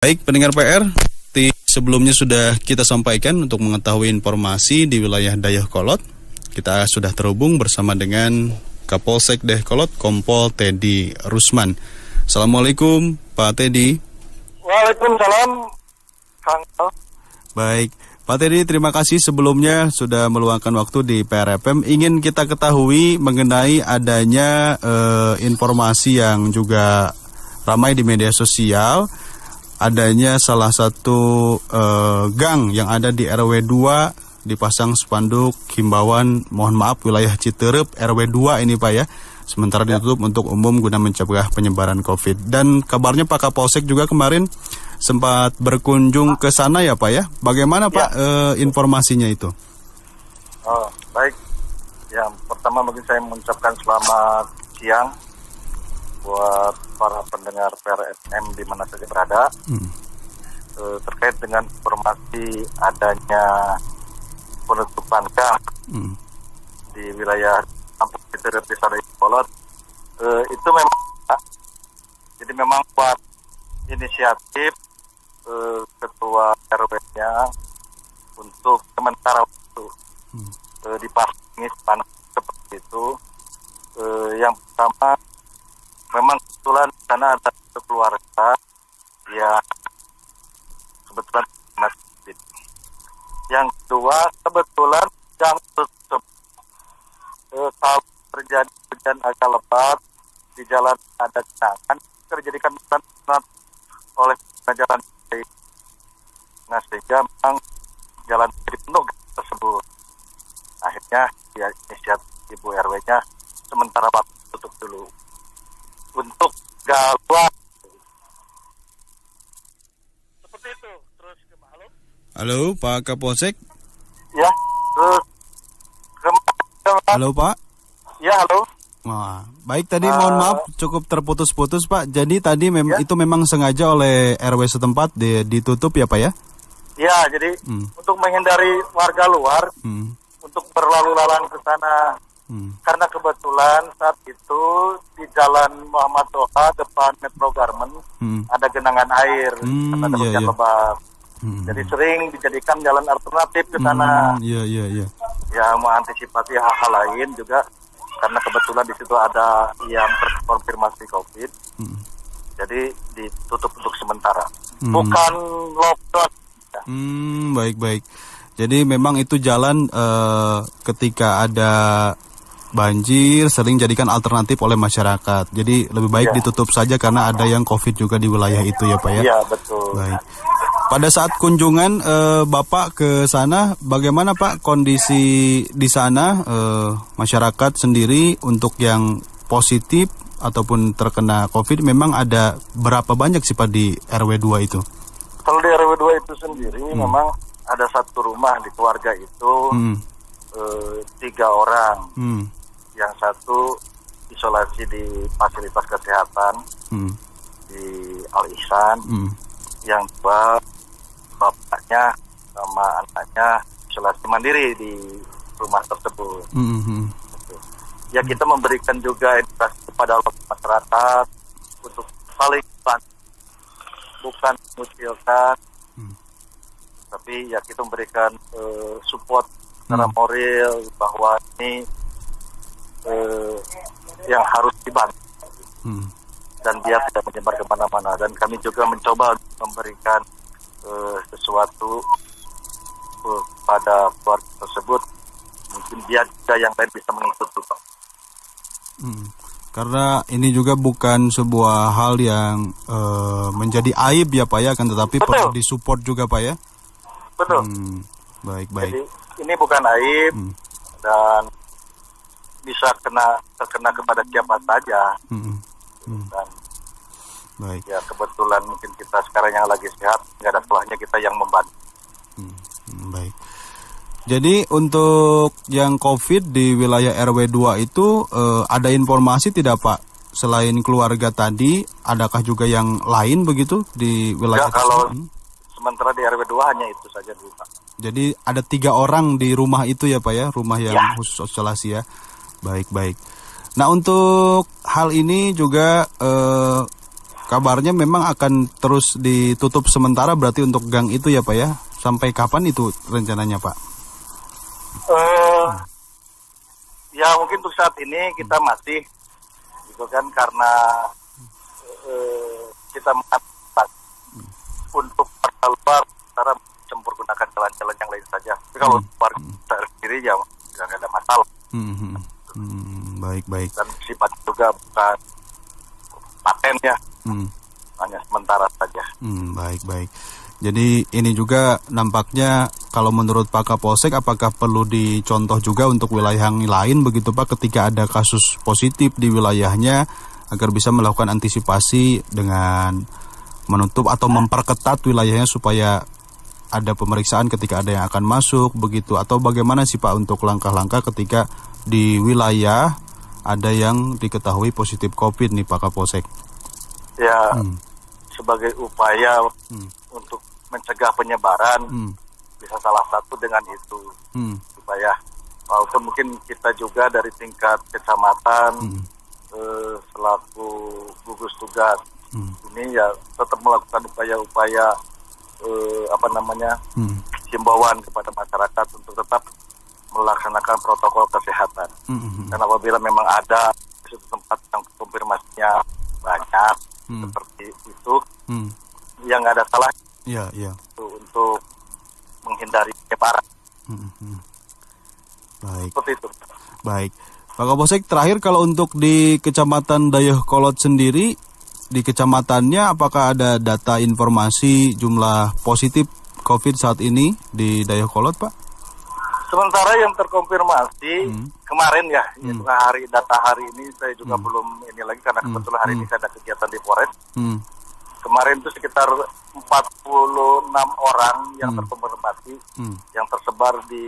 Baik, pendengar PR, sebelumnya sudah kita sampaikan untuk mengetahui informasi di wilayah Dayakolot. Kita sudah terhubung bersama dengan Kapolsek Dayakolot, Kompol Teddy Rusman. Assalamualaikum, Pak Teddy. Waalaikumsalam, Kang. Baik, Pak Teddy, terima kasih sebelumnya sudah meluangkan waktu di PRFM. Ingin kita ketahui mengenai adanya informasi yang juga ramai di media sosial, adanya salah satu gang yang ada di RW 2 dipasang spanduk himbauan mohon maaf wilayah Citerep RW 2 ini Pak ya. Sementara ditutup untuk umum guna mencegah penyebaran COVID. Dan kabarnya Pak Kapolsek juga kemarin sempat berkunjung ke sana ya Pak ya. Bagaimana Pak informasinya itu? Oh, baik. Yang pertama mungkin saya mengucapkan selamat siang buat para pendengar PRFM di mana saja berada. Terkait dengan informasi adanya penutupan gang di wilayah Kampung Citerep Desa Dayakolot, itu memang jadi memang buat inisiatif ketua RW-nya untuk sementara waktu dipasangi spanduk seperti itu. Yang pertama, memang kebetulan di sana ada keluarga yang kebetulan masjid. Yang kedua, kebetulan yang tersebut kalau terjadi hujan agak lebat di jalan ada genangan, terjadikan bencana oleh jalan. Nah, sehingga memang jalan jadi penuh tersebut. Akhirnya ya inisiatif Ibu RW-nya sementara waktu tutup dulu untuk gawat. Seperti itu. Terus Halo Pak Kapolsek. Ya, terus Halo Pak. Ya, halo. Wah, baik tadi mohon maaf cukup terputus-putus Pak. Jadi tadi itu memang sengaja oleh RW setempat ditutup ya Pak ya? Ya, jadi untuk menghindari warga luar untuk berlalu lalang ke sana. Karena kebetulan saat itu di Jalan Muhammad Toha depan Metro Garmen ada genangan air karena ada hujan lebat. Jadi sering dijadikan jalan alternatif ke sana. Ya, mengantisipasi hal-hal lain juga karena kebetulan di situ ada yang terkonfirmasi COVID. Jadi ditutup untuk sementara. Bukan lockdown. Baik. Jadi memang itu jalan ketika ada banjir sering jadikan alternatif oleh masyarakat. Jadi lebih baik ditutup saja karena ada yang COVID juga di wilayah itu ya Pak ya. Iya, betul. Baik. Pada saat kunjungan Bapak ke sana, bagaimana Pak kondisi di sana masyarakat sendiri untuk yang positif ataupun terkena COVID memang ada berapa banyak sih Pak di RW 2 itu? Kalau di RW 2 itu sendiri memang ada satu rumah di keluarga itu 3 orang. Yang satu isolasi di fasilitas kesehatan di Al Ihsan. Yang dua bapaknya sama anaknya isolasi mandiri di rumah tersebut. Ya, kita memberikan juga edukasi kepada masyarakat untuk saling bantu, bukan mengucilkan, tapi ya kita memberikan support secara moral bahwa ini yang harus dibantu dan dia tidak menyebar kemana-mana. Dan kami juga mencoba memberikan sesuatu pada keluarga tersebut, mungkin biar juga yang lain bisa mengikuti Pak. Karena ini juga bukan sebuah hal yang menjadi aib ya Pak ya, kan tetapi perlu disupport juga Pak ya. Betul. Baik. Jadi ini bukan aib dan bisa terkena kepada siapa saja. Dan baik. Ya kebetulan mungkin kita sekarang yang lagi sehat, nggak ada salahnya kita yang membantu. Baik. Jadi untuk yang COVID di wilayah RW 2 itu ada informasi tidak Pak? Selain keluarga tadi, adakah juga yang lain begitu di wilayah? Ya, kalau sementara di RW 2 hanya itu saja dulu Pak. Jadi ada 3 orang di rumah itu ya Pak ya? Rumah yang khusus isolasi ya? Baik. Nah untuk hal ini juga kabarnya memang akan terus ditutup sementara berarti untuk gang itu ya Pak ya? Sampai kapan itu rencananya Pak? Ya mungkin untuk saat ini kita masih gitu kan, karena kita mengatur untuk luar cara mempergunakan jalan-jalan yang lain saja. Tapi kalau warga sendiri ya tidak ada masalah. Baik. Dan sifat juga bukan paten ya, hanya sementara saja. Baik. Jadi ini juga nampaknya kalau menurut Pak Kapolsek, apakah perlu dicontoh juga untuk wilayah yang lain begitu Pak, ketika ada kasus positif di wilayahnya, agar bisa melakukan antisipasi dengan menutup atau memperketat wilayahnya supaya ada pemeriksaan ketika ada yang akan masuk begitu, atau bagaimana sih Pak untuk langkah-langkah ketika di wilayah ada yang diketahui positif COVID nih Pak Kapolsek? Ya, sebagai upaya untuk mencegah penyebaran, bisa salah satu dengan itu, supaya walaupun mungkin kita juga dari tingkat kecamatan selaku gugus tugas ini ya tetap melakukan upaya-upaya himbauan kepada masyarakat untuk tetap melaksanakan protokol kesehatan. Dan apabila memang ada suatu tempat yang konfirmasinya banyak seperti itu, yang ada salah untuk menghindari penyebaran. Baik. Seperti itu. Baik. Pak Kapolsek, terakhir kalau untuk di Kecamatan Dayakolot sendiri, di kecamatannya apakah ada data informasi jumlah positif COVID saat ini di Dayakolot, Pak? Sementara yang terkonfirmasi kemarin ya, itu data hari ini saya juga belum ini lagi karena kebetulan hari ini saya ada kegiatan di Polres. Kemarin itu sekitar 46 orang yang terkonfirmasi yang tersebar di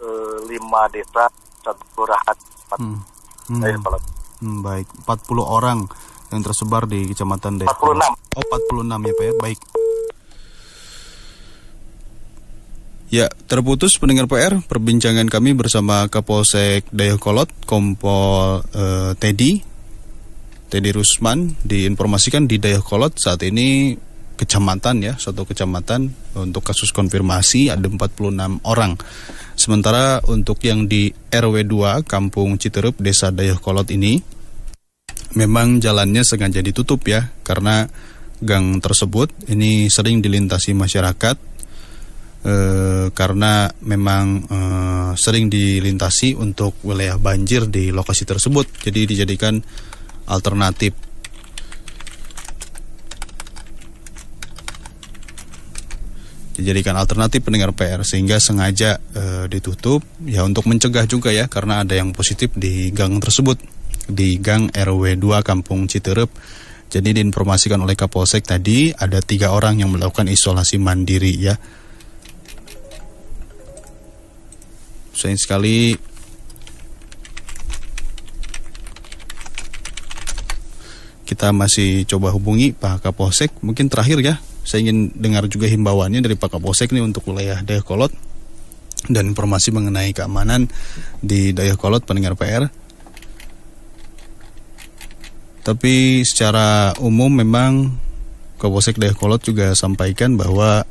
5 desa, 1 kelurahan. Baik, 40 orang yang tersebar di Kecamatan Dayakolot. 46. Oh, 46 ya Pak ya, baik. Ya, terputus pendengar PR, perbincangan kami bersama Kapolsek Dayakolot, Kompol Teddy Rusman, diinformasikan di Dayakolot saat ini kecamatan ya, suatu kecamatan untuk kasus konfirmasi ada 46 orang. Sementara untuk yang di RW 2 Kampung Citerup, Desa Dayakolot ini memang jalannya sengaja ditutup ya, karena gang tersebut ini sering dilintasi masyarakat. Karena memang sering dilintasi untuk wilayah banjir di lokasi tersebut, jadi dijadikan alternatif. Pendengar PR, sehingga sengaja ditutup ya untuk mencegah juga ya, karena ada yang positif di gang tersebut, di gang RW 2 Kampung Citerup. Jadi diinformasikan oleh Kapolsek tadi ada 3 orang yang melakukan isolasi mandiri ya. Sayang sekali kita masih coba hubungi Pak Kapolsek. Mungkin terakhir ya, saya ingin dengar juga himbauannya dari Pak Kapolsek nih untuk wilayah Dayakolot dan informasi mengenai keamanan di Dayakolot, pendengar PR. Tapi secara umum memang Kapolsek Dayakolot juga sampaikan bahwa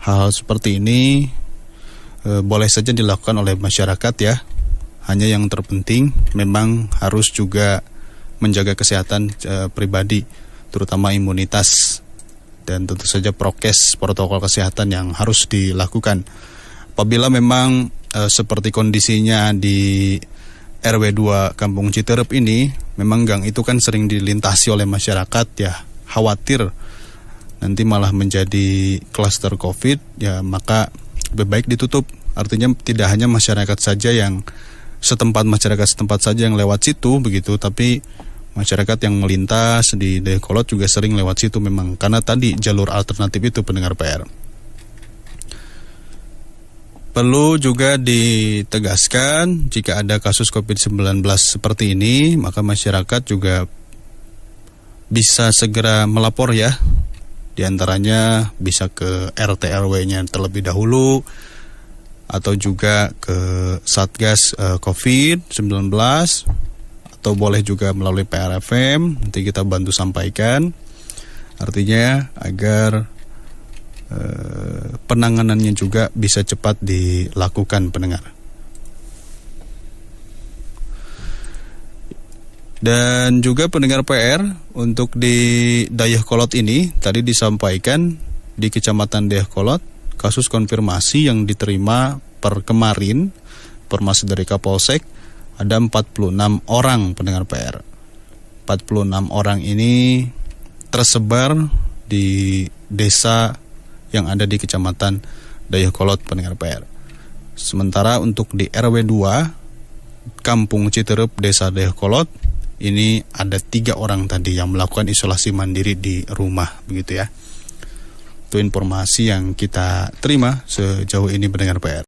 hal seperti ini boleh saja dilakukan oleh masyarakat ya. Hanya yang terpenting memang harus juga menjaga kesehatan pribadi, terutama imunitas, dan tentu saja prokes, protokol kesehatan yang harus dilakukan. Apabila memang seperti kondisinya di RW 2 Kampung Citerup ini, memang gang itu kan sering dilintasi oleh masyarakat ya, khawatir nanti malah menjadi klaster COVID ya, maka lebih baik ditutup. Artinya tidak hanya masyarakat saja yang masyarakat setempat saja yang lewat situ begitu, tapi masyarakat yang melintas di Dayakolot juga sering lewat situ memang, karena tadi jalur alternatif itu, pendengar PR. Perlu juga ditegaskan, jika ada kasus COVID-19 seperti ini, maka masyarakat juga bisa segera melapor ya. Di antaranya bisa ke RT RW-nya terlebih dahulu, atau juga ke Satgas COVID-19, atau boleh juga melalui PRFM, nanti kita bantu sampaikan. Artinya agar penanganannya juga bisa cepat dilakukan, pendengar. Dan juga pendengar PR, untuk di Dayakolot ini tadi disampaikan di Kecamatan Dayakolot, kasus konfirmasi yang diterima per kemarin, informasi dari Kapolsek, ada 46 orang pendengar PR. 46 orang ini tersebar di desa yang ada di Kecamatan Dayakolot pendengar PR. Sementara untuk di RW 2 Kampung Citerep, Desa Dayakolot, ini ada 3 orang tadi yang melakukan isolasi mandiri di rumah, begitu ya. Itu informasi yang kita terima sejauh ini pendengar PR.